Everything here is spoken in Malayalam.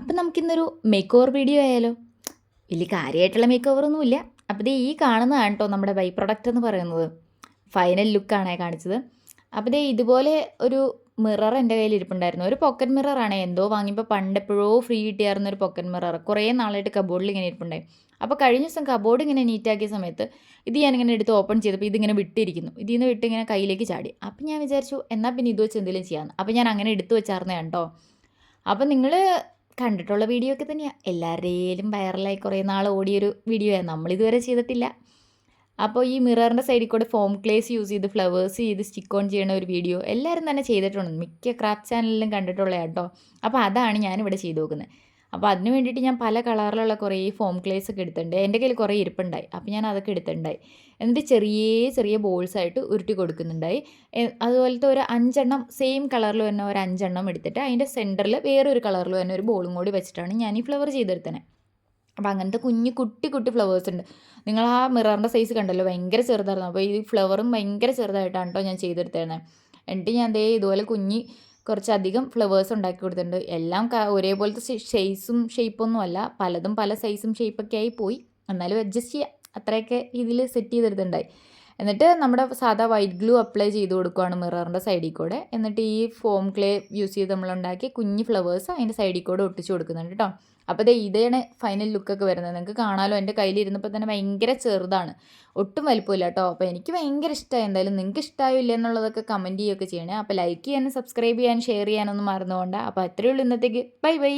അപ്പം നമുക്കിന്നൊരു മേക്ക് ഓവർ വീഡിയോ ആയാലോ? വലിയ കാര്യമായിട്ടുള്ള മേക്ക് ഓവറൊന്നുമില്ല. അപ്പോൾ ദേ ഈ കാണുന്നതാണ് കേട്ടോ നമ്മുടെ ബൈ പ്രൊഡക്റ്റ് എന്ന് പറയുന്നത്. ഫൈനൽ ലുക്കാണ് കാണിച്ചത്. അപ്പോൾ ദേ ഇതുപോലെ ഒരു മിറർ എൻ്റെ കയ്യിൽ ഇരിപ്പുണ്ടായിരുന്നു. ഒരു പോക്കറ്റ് മിററാണ്. എന്തോ വാങ്ങിയപ്പോൾ പണ്ടെപ്പോഴോ ഫ്രീ കിട്ടിയായിരുന്ന ഒരു പോക്കറ്റ് മിറർ. കുറേ നാളായിട്ട് കബോർഡിൽ ഇങ്ങനെ ഇരിപ്പുണ്ടായി. അപ്പോൾ കഴിഞ്ഞ ദിവസം കബോർഡ് ഇങ്ങനെ നീറ്റാക്കിയ സമയത്ത് ഇത് ഞാനിങ്ങനെ എടുത്ത് ഓപ്പൺ ചെയ്തപ്പോൾ ഇതിങ്ങനെ വിട്ടിരിക്കുന്നു. ഇതിൽ നിന്ന് വിട്ട് ഇങ്ങനെ കയ്യിലേക്ക് ചാടി. അപ്പം ഞാൻ വിചാരിച്ചു എന്നാൽ പിന്നെ ഇത് വെച്ച് എന്തെങ്കിലും ചെയ്യാമെന്ന്. അപ്പോൾ ഞാൻ അങ്ങനെ എടുത്ത് വെച്ചായിരുന്നതാണ് കേട്ടോ. അപ്പോൾ നിങ്ങൾ കണ്ടിട്ടുള്ള വീഡിയോ ഒക്കെ തന്നെയാണ്. എല്ലാവരുടെയും വൈറലായി കുറേ നാൾ ഓടിയൊരു വീഡിയോയാണ്. നമ്മളിതുവരെ ചെയ്തിട്ടില്ല. അപ്പോൾ ഈ മിററിൻ്റെ സൈഡിൽ കൂടെ ഫോം ക്ലേസ് യൂസ് ചെയ്ത് ഫ്ലവേഴ്സ് ചെയ്ത് സ്റ്റിക്ക് ഓൺ ചെയ്യണ ഒരു വീഡിയോ എല്ലാവരും തന്നെ ചെയ്തിട്ടുണ്ട്. മിക്ക ക്രാഫ്റ്റ് ചാനലിലും കണ്ടിട്ടുള്ളതാണ് കേട്ടോ. അപ്പോൾ അതാണ് ഞാനിവിടെ ചെയ്ത് നോക്കുന്നത്. അപ്പോൾ അതിന് വേണ്ടിയിട്ട് ഞാൻ പല കളറിലുള്ള കുറേ ഫോം ക്ലേസ് ഒക്കെ എടുത്തിട്ടുണ്ട്. എൻ്റെ കയ്യിൽ കുറേ ഇരിപ്പുണ്ടായി. അപ്പോൾ ഞാൻ അതൊക്കെ എടുത്തിട്ടുണ്ടായി. എന്നിട്ട് ചെറിയ ചെറിയ ബോൾസ് ആയിട്ട് ഉരുട്ടി കൊടുക്കുന്നുണ്ടായി. അതുപോലത്തെ ഒരു 5 എണ്ണം സെയിം കളറിൽ തന്നെ ഒരു 5 എണ്ണം എടുത്തിട്ട് അതിൻ്റെ സെൻറ്ററിൽ വേറൊരു കളറിൽ തന്നെ ഒരു ബോളും കൂടി വെച്ചിട്ടാണ് ഞാൻ ഈ ഫ്ലവർ ചെയ്തെടുത്തത്. അപ്പോൾ അങ്ങനത്തെ കുട്ടി കുട്ടി ഫ്ലവേഴ്സ് ഉണ്ട്. നിങ്ങൾ ആ മിററിൻ്റെ സൈസ് കണ്ടല്ലോ, ഭയങ്കര ചെറുതായിരുന്നു. അപ്പോൾ ഈ ഫ്ലവറും ഭയങ്കര ചെറുതായിട്ടാണ് കേട്ടോ ഞാൻ ചെയ്തെടുത്തത്. എന്നിട്ട് ഞാൻ ദേ ഇതുപോലെ കുറച്ചധികം ഫ്ലവേഴ്സ് ഉണ്ടാക്കി കൊടുത്തിട്ടുണ്ട്. എല്ലാം ഒരേപോലത്തെ സൈസും ഷേപ്പൊന്നും അല്ല, പലതും പല സൈസും ഷേപ്പൊക്കെ ആയി പോയി. എന്നാലും അഡ്ജസ്റ്റ് ചെയ്യാം, അത്രയൊക്കെ ഇതിൽ സെറ്റ് ചെയ്തെടുത്തിട്ടുണ്ടായി. എന്നിട്ട് നമ്മുടെ സാധാ വൈറ്റ് ഗ്ലൂ അപ്ലൈ ചെയ്ത് കൊടുക്കുകയാണ് മിററിൻ്റെ സൈഡിൽ കൂടെ. എന്നിട്ട് ഈ ഫോം ക്ലേ യൂസ് ചെയ്ത് നമ്മളുണ്ടാക്കി കുഞ്ഞ് ഫ്ലവേഴ്സ് അതിൻ്റെ സൈഡിൽ കൂടെ ഒട്ടിച്ച് കൊടുക്കുന്നുണ്ട് കേട്ടോ. അപ്പോൾ ഇതാണ് ഫൈനൽ ലുക്കൊക്കെ വരുന്നത്. നിങ്ങൾക്ക് കാണാമല്ലോ, എൻ്റെ കയ്യിലിരുന്നപ്പോൾ തന്നെ ഭയങ്കര ചെറുതാണ്, ഒട്ടും വലിപ്പമില്ല കേട്ടോ. അപ്പോൾ എനിക്ക് ഭയങ്കര ഇഷ്ടമായി. എന്തായാലും നിങ്ങൾക്ക് ഇഷ്ടമായോ ഇല്ല എന്നുള്ളതൊക്കെ കമൻറ്റ് ചെയ്യുകയൊക്കെ ചെയ്യണേ. അപ്പോൾ ലൈക്ക് ചെയ്യാനും സബ്സ്ക്രൈബ് ചെയ്യാനും ഷെയർ ചെയ്യാനൊന്നും മറന്നുകൊണ്ട്. അപ്പോൾ അത്രയേ ഉള്ളൂ ഇന്നത്തേക്ക്. Bye bye.